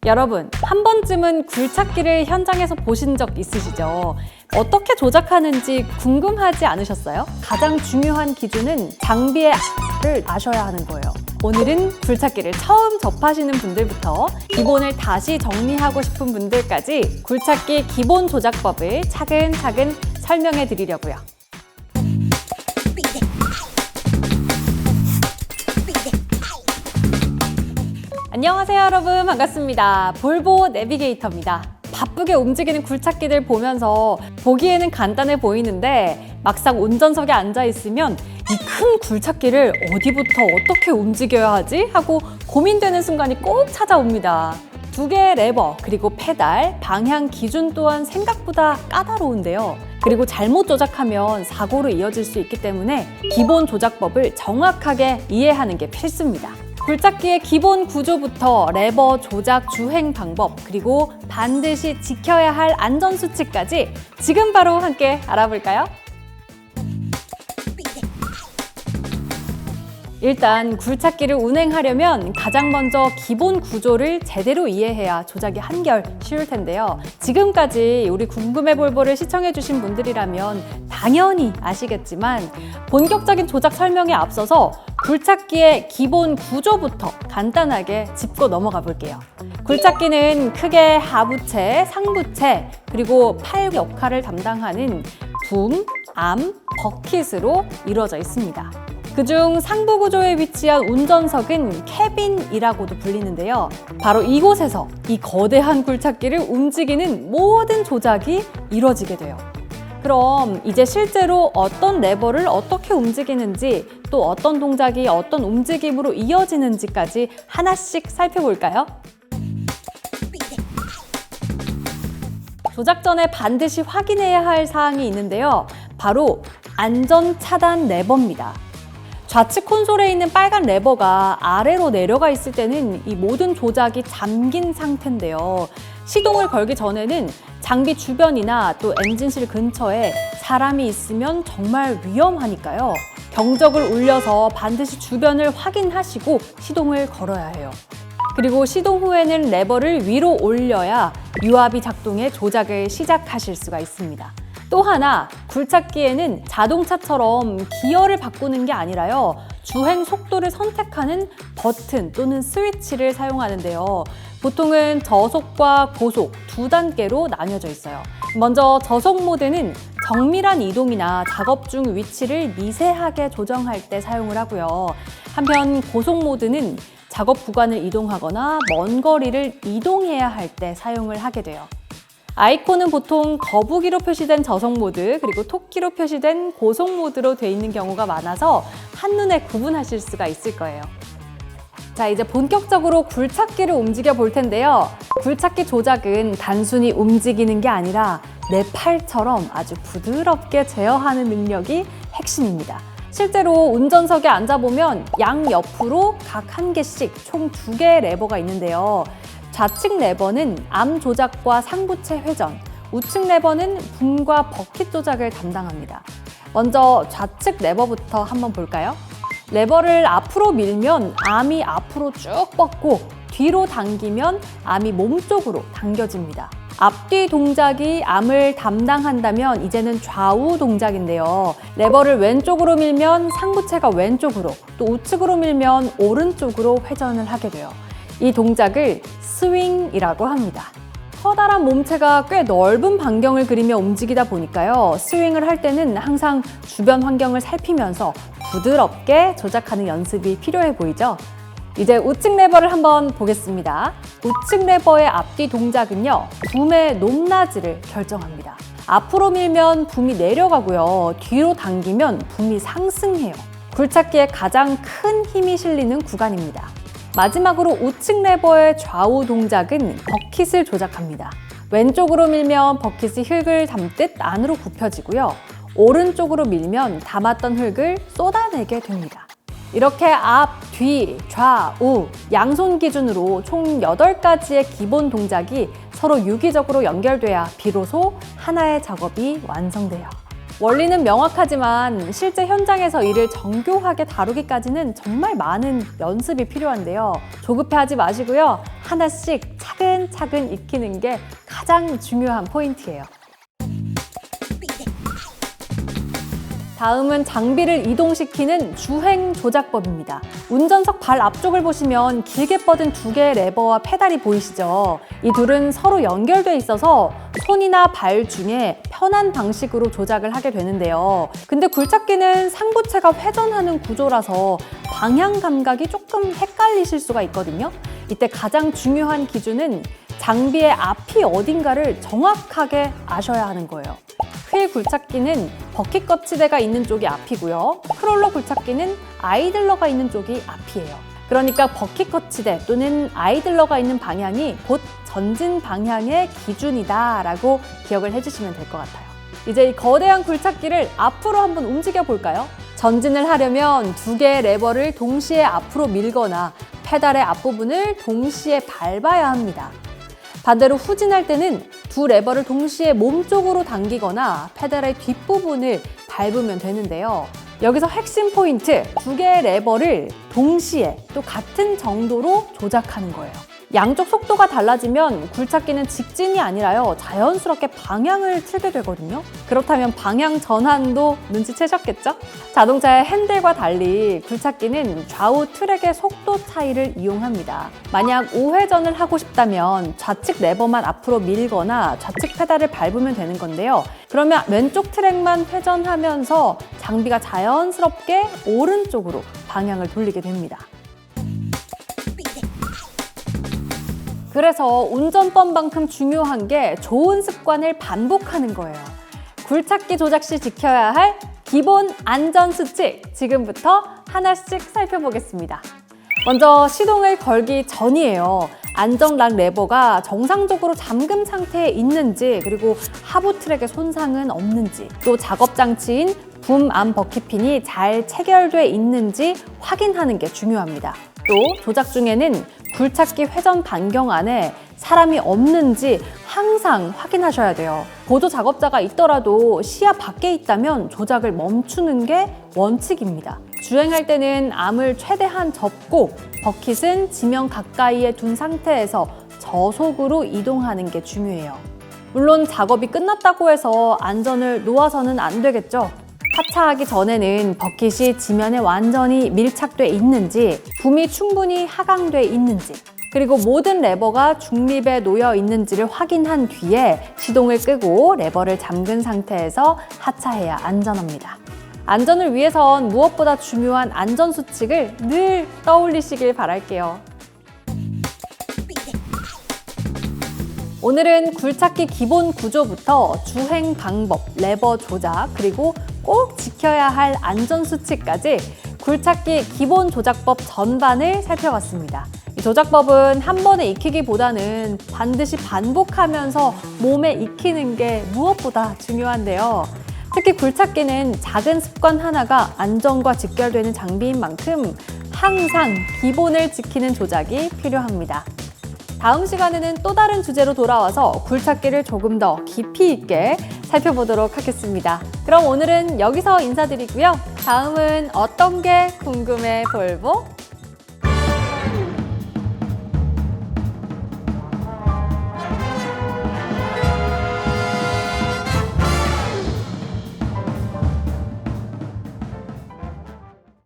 여러분, 한 번쯤은 굴착기를 현장에서 보신 적 있으시죠? 어떻게 조작하는지 궁금하지 않으셨어요? 가장 중요한 기준은 장비의 를 아셔야 하는 거예요. 오늘은 굴착기를 처음 접하시는 분들부터 기본을 다시 정리하고 싶은 분들까지 굴착기 기본 조작법을 차근차근 설명해 드리려고요. 안녕하세요 여러분, 반갑습니다. 볼보 내비게이터입니다. 바쁘게 움직이는 굴착기들 보면서 보기에는 간단해 보이는데 막상 운전석에 앉아 있으면 이 큰 굴착기를 어디부터 어떻게 움직여야 하지? 하고 고민되는 순간이 꼭 찾아옵니다. 두 개의 레버, 그리고 페달, 방향 기준 또한 생각보다 까다로운데요. 그리고 잘못 조작하면 사고로 이어질 수 있기 때문에 기본 조작법을 정확하게 이해하는 게 필수입니다. 굴착기의 기본 구조부터 레버 조작 주행 방법, 그리고 반드시 지켜야 할 안전수칙까지 지금 바로 함께 알아볼까요? 일단 굴착기를 운행하려면 가장 먼저 기본 구조를 제대로 이해해야 조작이 한결 쉬울 텐데요. 지금까지 우리 궁금해 볼보를 시청해주신 분들이라면 당연히 아시겠지만 본격적인 조작 설명에 앞서서 굴착기의 기본 구조부터 간단하게 짚고 넘어가 볼게요. 굴착기는 크게 하부체, 상부체, 그리고 팔 역할을 담당하는 붐, 암, 버킷으로 이루어져 있습니다. 그중 상부 구조에 위치한 운전석은 캐빈이라고도 불리는데요. 바로 이곳에서 이 거대한 굴착기를 움직이는 모든 조작이 이루어지게 돼요. 그럼 이제 실제로 어떤 레버를 어떻게 움직이는지, 또 어떤 동작이 어떤 움직임으로 이어지는지까지 하나씩 살펴볼까요? 조작 전에 반드시 확인해야 할 사항이 있는데요. 바로 안전 차단 레버입니다. 좌측 콘솔에 있는 빨간 레버가 아래로 내려가 있을 때는 이 모든 조작이 잠긴 상태인데요. 시동을 걸기 전에는 장비 주변이나 또 엔진실 근처에 사람이 있으면 정말 위험하니까요. 경적을 울려서 반드시 주변을 확인하시고 시동을 걸어야 해요. 그리고 시동 후에는 레버를 위로 올려야 유압이 작동해 조작을 시작하실 수가 있습니다. 또 하나, 굴착기에는 자동차처럼 기어를 바꾸는 게 아니라요, 주행 속도를 선택하는 버튼 또는 스위치를 사용하는데요. 보통은 저속과 고속 두 단계로 나뉘어져 있어요. 먼저 저속 모드는 정밀한 이동이나 작업 중 위치를 미세하게 조정할 때 사용을 하고요. 한편 고속 모드는 작업 구간을 이동하거나 먼 거리를 이동해야 할 때 사용을 하게 돼요. 아이콘은 보통 거북이로 표시된 저속 모드, 그리고 토끼로 표시된 고속 모드로 돼 있는 경우가 많아서 한눈에 구분하실 수가 있을 거예요. 자, 이제 본격적으로 굴착기를 움직여 볼 텐데요. 굴착기 조작은 단순히 움직이는 게 아니라 내 팔처럼 아주 부드럽게 제어하는 능력이 핵심입니다. 실제로 운전석에 앉아보면 양옆으로 각 한 개씩 총 2개의 레버가 있는데요. 좌측 레버는 암 조작과 상부체 회전, 우측 레버는 붐과 버킷 조작을 담당합니다. 먼저 좌측 레버부터 한번 볼까요? 레버를 앞으로 밀면 암이 앞으로 쭉 뻗고, 뒤로 당기면 암이 몸쪽으로 당겨집니다. 앞뒤 동작이 암을 담당한다면 이제는 좌우 동작인데요. 레버를 왼쪽으로 밀면 상부체가 왼쪽으로, 또 우측으로 밀면 오른쪽으로 회전을 하게 돼요. 이 동작을 스윙이라고 합니다. 커다란 몸체가 꽤 넓은 반경을 그리며 움직이다 보니까요, 스윙을 할 때는 항상 주변 환경을 살피면서 부드럽게 조작하는 연습이 필요해 보이죠? 이제 우측 레버를 한번 보겠습니다. 우측 레버의 앞뒤 동작은요, 붐의 높낮이를 결정합니다. 앞으로 밀면 붐이 내려가고요, 뒤로 당기면 붐이 상승해요. 굴착기에 가장 큰 힘이 실리는 구간입니다. 마지막으로 우측 레버의 좌우 동작은 버킷을 조작합니다. 왼쪽으로 밀면 버킷이 흙을 담듯 안으로 굽혀지고요. 오른쪽으로 밀면 담았던 흙을 쏟아내게 됩니다. 이렇게 앞, 뒤, 좌우, 양손 기준으로 총 8가지의 기본 동작이 서로 유기적으로 연결돼야 비로소 하나의 작업이 완성돼요. 원리는 명확하지만 실제 현장에서 이를 정교하게 다루기까지는 정말 많은 연습이 필요한데요. 조급해하지 마시고요. 하나씩 차근차근 익히는 게 가장 중요한 포인트예요. 다음은 장비를 이동시키는 주행 조작법입니다. 운전석 발 앞쪽을 보시면 길게 뻗은 두 개의 레버와 페달이 보이시죠? 이 둘은 서로 연결돼 있어서 손이나 발 중에 편한 방식으로 조작을 하게 되는데요. 근데 굴착기는 상부체가 회전하는 구조라서 방향 감각이 조금 헷갈리실 수가 있거든요. 이때 가장 중요한 기준은 장비의 앞이 어딘가를 정확하게 아셔야 하는 거예요. 휠 굴착기는 버킷 거치대가 있는 쪽이 앞이고요. 크롤러 굴착기는 아이들러가 있는 쪽이 앞이에요. 그러니까 버킷 거치대 또는 아이들러가 있는 방향이 곧 전진 방향의 기준이다라고 기억을 해주시면 될 것 같아요. 이제 이 거대한 굴착기를 앞으로 한번 움직여 볼까요? 전진을 하려면 두 개의 레버를 동시에 앞으로 밀거나 페달의 앞부분을 동시에 밟아야 합니다. 반대로 후진할 때는 두 레버를 동시에 몸쪽으로 당기거나 페달의 뒷부분을 밟으면 되는데요. 여기서 핵심 포인트, 두 개의 레버를 동시에 또 같은 정도로 조작하는 거예요. 양쪽 속도가 달라지면 굴착기는 직진이 아니라요, 자연스럽게 방향을 틀게 되거든요. 그렇다면 방향 전환도 눈치채셨겠죠? 자동차의 핸들과 달리 굴착기는 좌우 트랙의 속도 차이를 이용합니다. 만약 우회전을 하고 싶다면 좌측 레버만 앞으로 밀거나 좌측 페달을 밟으면 되는 건데요. 그러면 왼쪽 트랙만 회전하면서 장비가 자연스럽게 오른쪽으로 방향을 돌리게 됩니다. 그래서 운전법만큼 중요한 게 좋은 습관을 반복하는 거예요. 굴착기 조작 시 지켜야 할 기본 안전 수칙, 지금부터 하나씩 살펴보겠습니다. 먼저 시동을 걸기 전이에요. 안전락 레버가 정상적으로 잠금 상태에 있는지, 그리고 하부 트랙에 손상은 없는지, 또 작업 장치인 붐 암 버킷핀이 잘 체결돼 있는지 확인하는 게 중요합니다. 또 조작 중에는 굴착기 회전 반경 안에 사람이 없는지 항상 확인하셔야 돼요. 보조 작업자가 있더라도 시야 밖에 있다면 조작을 멈추는 게 원칙입니다. 주행할 때는 암을 최대한 접고 버킷은 지면 가까이에 둔 상태에서 저속으로 이동하는 게 중요해요. 물론 작업이 끝났다고 해서 안전을 놓아서는 안 되겠죠. 하차하기 전에는 버킷이 지면에 완전히 밀착돼 있는지, 붐이 충분히 하강돼 있는지, 그리고 모든 레버가 중립에 놓여 있는지를 확인한 뒤에 시동을 끄고 레버를 잠근 상태에서 하차해야 안전합니다. 안전을 위해선 무엇보다 중요한 안전 수칙을 늘 떠올리시길 바랄게요. 오늘은 굴착기 기본 구조부터 주행 방법, 레버 조작, 그리고 꼭 지켜야 할 안전 수칙까지 굴착기 기본 조작법 전반을 살펴봤습니다. 이 조작법은 한 번에 익히기보다는 반드시 반복하면서 몸에 익히는 게 무엇보다 중요한데요. 특히 굴착기는 작은 습관 하나가 안전과 직결되는 장비인 만큼 항상 기본을 지키는 조작이 필요합니다. 다음 시간에는 또 다른 주제로 돌아와서 굴착기를 조금 더 깊이 있게 살펴보도록 하겠습니다. 그럼 오늘은 여기서 인사드리고요. 다음은 어떤 게 궁금해 볼보?